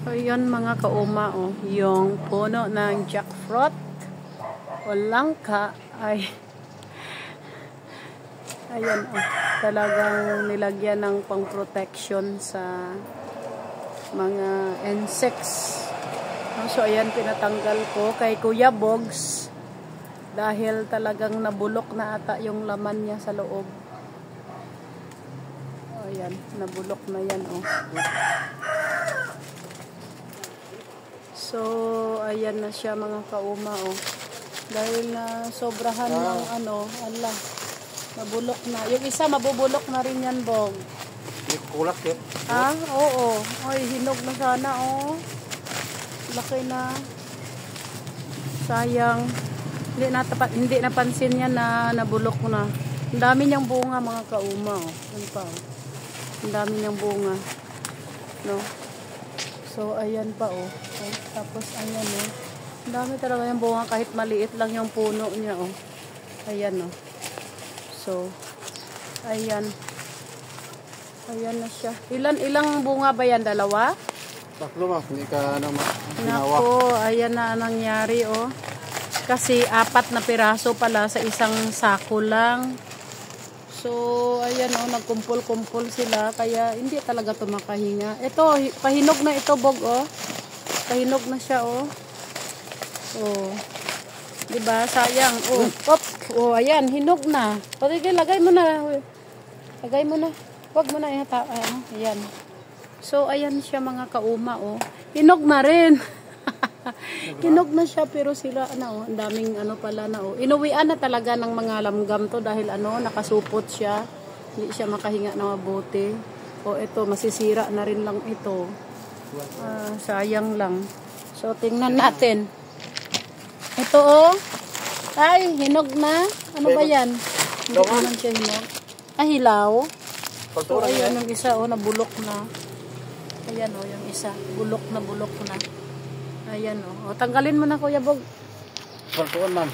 So, yun mga kauma, oh, yung puno ng jackfruit o langka ay ayan, oh, talagang nilagyan ng pang-protection sa mga insects. So, ayan, pinatanggal ko kay Kuya Bogs dahil talagang nabulok na ata yung laman niya sa loob. Oh, ayan, nabulok na yan, oh. So, ayan na siya mga kauma, oh. Dahil na sobrahan ng ala, nabulok na. Yung isa, mabubulok na rin yan, Bog. Hindi kulak eh. Ah, oo. Ay, hinog na sana, oh. Laki na. Sayang. Hindi napansin niya na nabulok na. Ang dami niyang bunga, mga kauma, oh. Yan pa, oh. Ang dami niyang bunga. No? So, ayan pa, oh. Okay. Tapos, ayan, oh. Ang dami talaga yung bunga kahit maliit lang yung puno niya, oh. Ayan, oh. So, ayan. Ayan na siya. Ilang bunga ba yan? Dalawa? Tatlo ma, hindi ka ginawa. Nako, ayan na nangyari, oh. Kasi 4 na piraso pala sa isang sako lang. So, ayan, oh, nagkumpul-kumpul sila. Kaya, hindi talaga ito makahinga. Ito, pahinog na ito, Bog, oh. Pahinog na siya, oh. Oh. Diba? Sayang. Oh, pop. Oh, ayan, hinog na. Sige, lagay mo na. Lagay mo na. Huwag mo na ihata. Ayan. So, ayan siya mga kauma, oh. Hinog na rin. Hinog na siya, pero sila, oh, ang daming, pala na, oh. Inuwian na talaga ng mga lamgam to dahil, nakasupot siya. Hindi siya makahinga na mabuti. O, ito, masisira na rin lang ito. Sayang lang. So, tingnan natin. Ito, oh. Ay, hinog na. Ano ba yan? Hindi naman siya hinog. Hilaw. So, ayan, yung isa, oh, nabulok na. Ayan, oh, yung isa. Bulok na. Ayan, oh. Tanggalin mo na, Kuya Bog. Paltuan, ma'am.